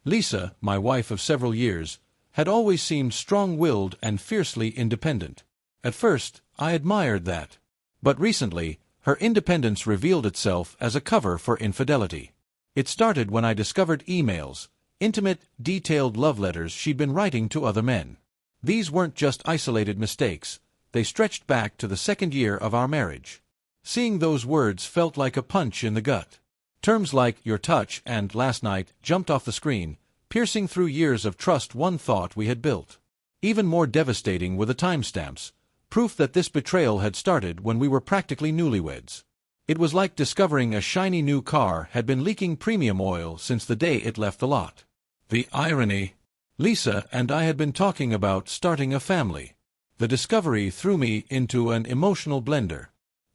Lisa, my wife of several years, had always seemed strong-willed and fiercely independent. At first, I admired that. But recently, her independence revealed itself as a cover for infidelity. It started when I discovered emails, intimate, detailed love letters she'd been writing to other men. These weren't just isolated mistakes, they stretched back to the second year of our marriage. Seeing those words felt like a punch in the gut. Terms like "your touch" and "last night" jumped off the screen, piercing through years of trust one thought we had built. Even more devastating were the timestamps, proof that this betrayal had started when we were practically newlyweds. It was like discovering a shiny new car had been leaking premium oil since the day it left the lot. The irony. Lisa and I had been talking about starting a family. The discovery threw me into an emotional blender.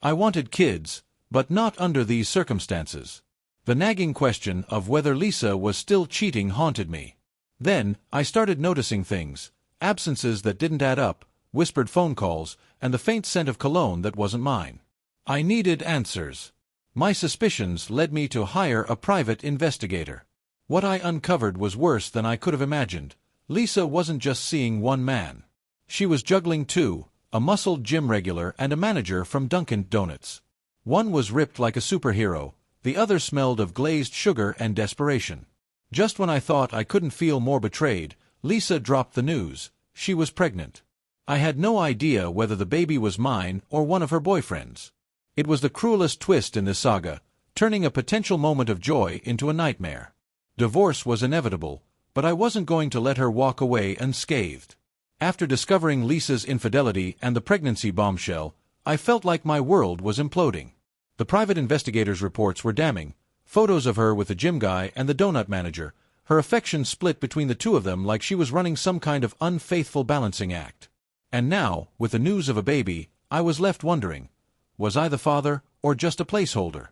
I wanted kids, but not under these circumstances. The nagging question of whether Lisa was still cheating haunted me. Then, I started noticing things, absences that didn't add up, whispered phone calls, and the faint scent of cologne that wasn't mine. I needed answers. My suspicions led me to hire a private investigator. What I uncovered was worse than I could have imagined. Lisa wasn't just seeing one man. She was juggling two, a muscled gym regular and a manager from Dunkin' Donuts. One was ripped like a superhero, the other smelled of glazed sugar and desperation. Just when I thought I couldn't feel more betrayed, Lisa dropped the news. She was pregnant. I had no idea whether the baby was mine or one of her boyfriend's. It was the cruelest twist in this saga, turning a potential moment of joy into a nightmare. Divorce was inevitable, but I wasn't going to let her walk away unscathed. After discovering Lisa's infidelity and the pregnancy bombshell, I felt like my world was imploding. The private investigator's reports were damning. Photos of her with the gym guy and the donut manager, her affection split between the two of them like she was running some kind of unfaithful balancing act. And now, with the news of a baby, I was left wondering, was I the father, or just a placeholder?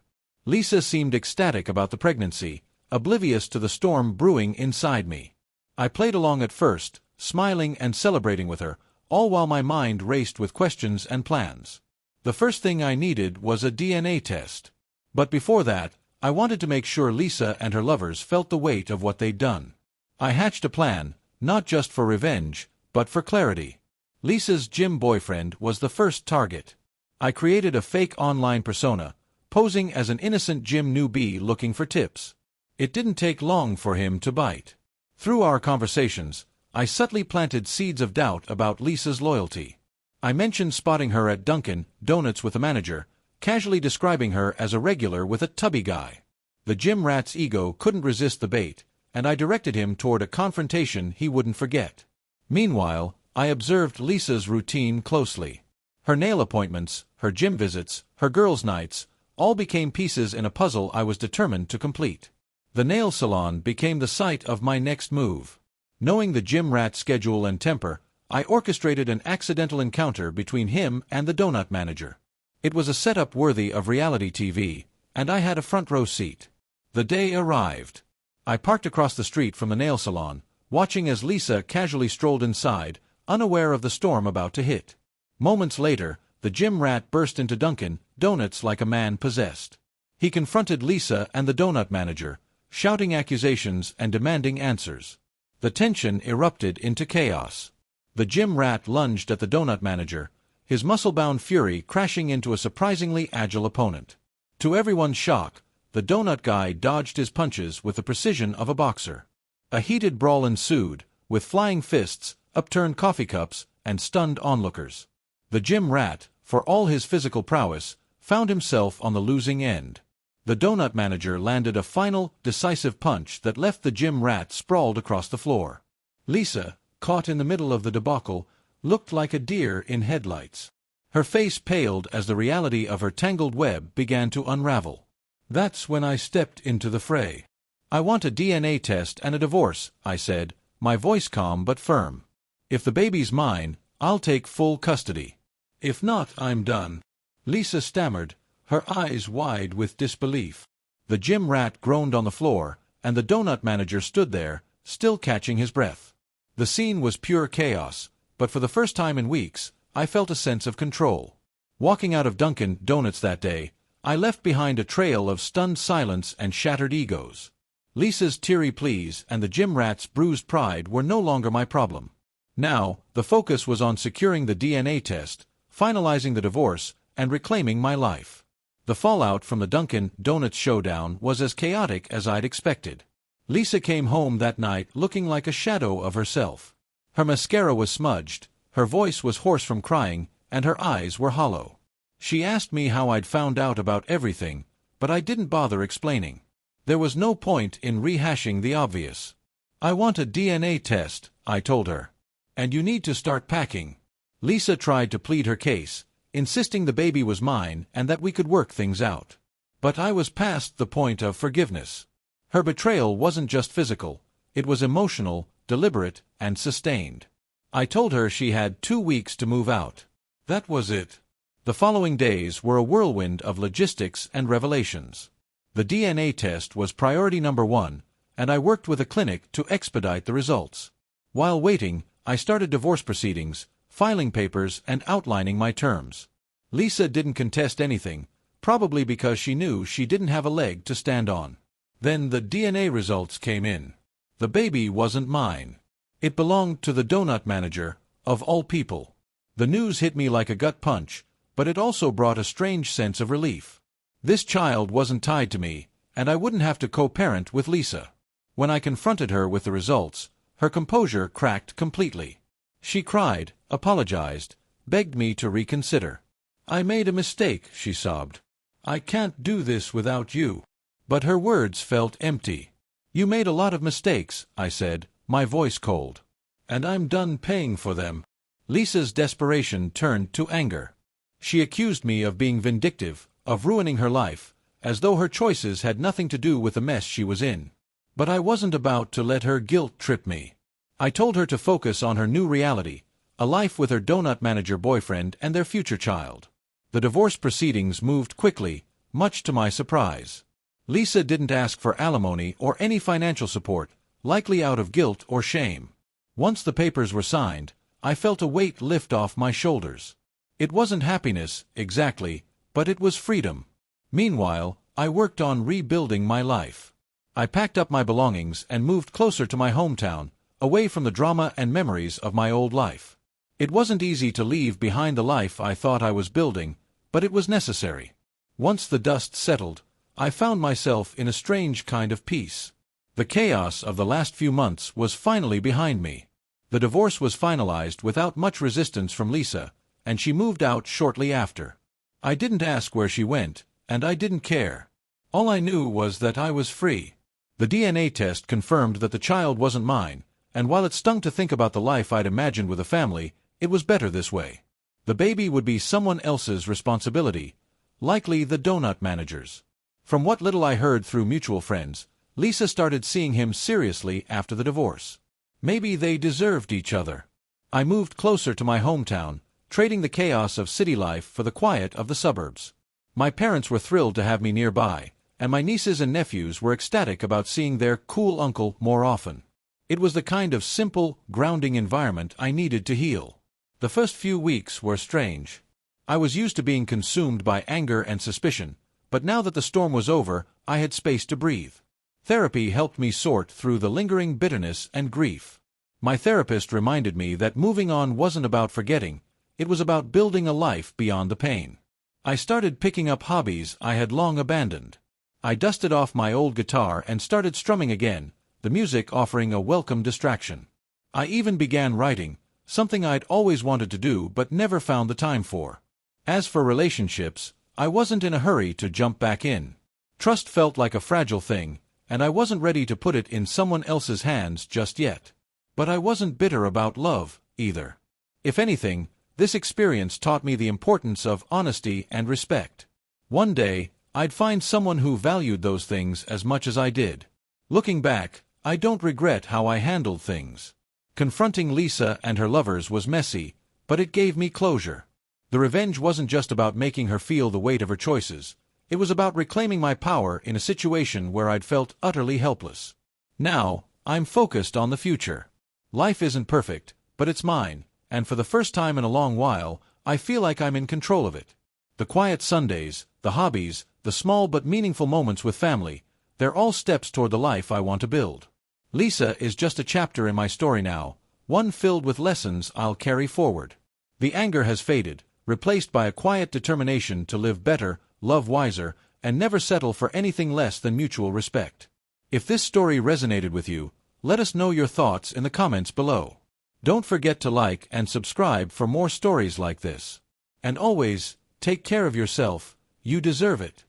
Lisa seemed ecstatic about the pregnancy, oblivious to the storm brewing inside me. I played along at first, smiling and celebrating with her, all while my mind raced with questions and plans. The first thing I needed was a DNA test. But before that, I wanted to make sure Lisa and her lovers felt the weight of what they'd done. I hatched a plan, not just for revenge, but for clarity. Lisa's gym boyfriend was the first target. I created a fake online persona, posing as an innocent gym newbie looking for tips. It didn't take long for him to bite. Through our conversations, I subtly planted seeds of doubt about Lisa's loyalty. I mentioned spotting her at Dunkin' Donuts with a manager, casually describing her as a regular with a tubby guy. The gym rat's ego couldn't resist the bait, and I directed him toward a confrontation he wouldn't forget. Meanwhile, I observed Lisa's routine closely. Her nail appointments, her gym visits, her girls' nights, all became pieces in a puzzle I was determined to complete. The nail salon became the site of my next move. Knowing the gym rat's schedule and temper, I orchestrated an accidental encounter between him and the donut manager. It was a setup worthy of reality TV, and I had a front-row seat. The day arrived. I parked across the street from the nail salon, watching as Lisa casually strolled inside, unaware of the storm about to hit. Moments later, the gym rat burst into Dunkin' Donuts like a man possessed. He confronted Lisa and the donut manager, shouting accusations and demanding answers. The tension erupted into chaos. The gym rat lunged at the donut manager, his muscle-bound fury crashing into a surprisingly agile opponent. To everyone's shock, the donut guy dodged his punches with the precision of a boxer. A heated brawl ensued, with flying fists, upturned coffee cups, and stunned onlookers. The gym rat, for all his physical prowess, found himself on the losing end. The donut manager landed a final, decisive punch that left the gym rat sprawled across the floor. Lisa, caught in the middle of the debacle, looked like a deer in headlights. Her face paled as the reality of her tangled web began to unravel. That's when I stepped into the fray. "I want a DNA test and a divorce," I said, my voice calm but firm. "If the baby's mine, I'll take full custody. If not, I'm done." Lisa stammered, her eyes wide with disbelief. The gym rat groaned on the floor, and the donut manager stood there, still catching his breath. The scene was pure chaos, but for the first time in weeks, I felt a sense of control. Walking out of Dunkin' Donuts that day, I left behind a trail of stunned silence and shattered egos. Lisa's teary pleas and the gym rat's bruised pride were no longer my problem. Now, the focus was on securing the DNA test, finalizing the divorce, and reclaiming my life. The fallout from the Dunkin' Donuts showdown was as chaotic as I'd expected. Lisa came home that night looking like a shadow of herself. Her mascara was smudged, her voice was hoarse from crying, and her eyes were hollow. She asked me how I'd found out about everything, but I didn't bother explaining. There was no point in rehashing the obvious. "I want a DNA test," I told her. "And you need to start packing." Lisa tried to plead her case, insisting the baby was mine and that we could work things out. But I was past the point of forgiveness. Her betrayal wasn't just physical, it was emotional, deliberate, and sustained. I told her she had 2 weeks to move out. That was it. The following days were a whirlwind of logistics and revelations. The DNA test was priority number 1, and I worked with a clinic to expedite the results. While waiting, I started divorce proceedings, filing papers and outlining my terms. Lisa didn't contest anything, probably because she knew she didn't have a leg to stand on. Then the DNA results came in. The baby wasn't mine. It belonged to the donut manager, of all people. The news hit me like a gut punch, but it also brought a strange sense of relief. This child wasn't tied to me, and I wouldn't have to co-parent with Lisa. When I confronted her with the results, her composure cracked completely. She cried, apologized, begged me to reconsider. "I made a mistake," she sobbed. "I can't do this without you." But her words felt empty. "You made a lot of mistakes," I said, my voice cold. "And I'm done paying for them." Lisa's desperation turned to anger. She accused me of being vindictive, of ruining her life, as though her choices had nothing to do with the mess she was in. But I wasn't about to let her guilt trip me. I told her to focus on her new reality, a life with her donut manager boyfriend and their future child. The divorce proceedings moved quickly, much to my surprise. Lisa didn't ask for alimony or any financial support, likely out of guilt or shame. Once the papers were signed, I felt a weight lift off my shoulders. It wasn't happiness, exactly, but it was freedom. Meanwhile, I worked on rebuilding my life. I packed up my belongings and moved closer to my hometown, away from the drama and memories of my old life. It wasn't easy to leave behind the life I thought I was building, but it was necessary. Once the dust settled, I found myself in a strange kind of peace. The chaos of the last few months was finally behind me. The divorce was finalized without much resistance from Lisa, and she moved out shortly after. I didn't ask where she went, and I didn't care. All I knew was that I was free. The DNA test confirmed that the child wasn't mine, and while it stung to think about the life I'd imagined with a family, it was better this way. The baby would be someone else's responsibility, likely the donut manager's. From what little I heard through mutual friends, Lisa started seeing him seriously after the divorce. Maybe they deserved each other. I moved closer to my hometown, trading the chaos of city life for the quiet of the suburbs. My parents were thrilled to have me nearby, and my nieces and nephews were ecstatic about seeing their cool uncle more often. It was the kind of simple, grounding environment I needed to heal. The first few weeks were strange. I was used to being consumed by anger and suspicion, but now that the storm was over, I had space to breathe. Therapy helped me sort through the lingering bitterness and grief. My therapist reminded me that moving on wasn't about forgetting, it was about building a life beyond the pain. I started picking up hobbies I had long abandoned. I dusted off my old guitar and started strumming again, the music offering a welcome distraction. I even began writing, something I'd always wanted to do but never found the time for. As for relationships, I wasn't in a hurry to jump back in. Trust felt like a fragile thing, and I wasn't ready to put it in someone else's hands just yet. But I wasn't bitter about love, either. If anything, this experience taught me the importance of honesty and respect. One day, I'd find someone who valued those things as much as I did. Looking back, I don't regret how I handled things. Confronting Lisa and her lovers was messy, but it gave me closure. The revenge wasn't just about making her feel the weight of her choices. It was about reclaiming my power in a situation where I'd felt utterly helpless. Now, I'm focused on the future. Life isn't perfect, but it's mine, and for the first time in a long while, I feel like I'm in control of it. The quiet Sundays, the hobbies, the small but meaningful moments with family, They're all steps toward the life I want to build. Lisa is just a chapter in my story now, one filled with lessons I'll carry forward. The anger has faded, replaced by a quiet determination to live better, love wiser, and never settle for anything less than mutual respect. If this story resonated with you, let us know your thoughts in the comments below. Don't forget to like and subscribe for more stories like this. And always, take care of yourself, you deserve it.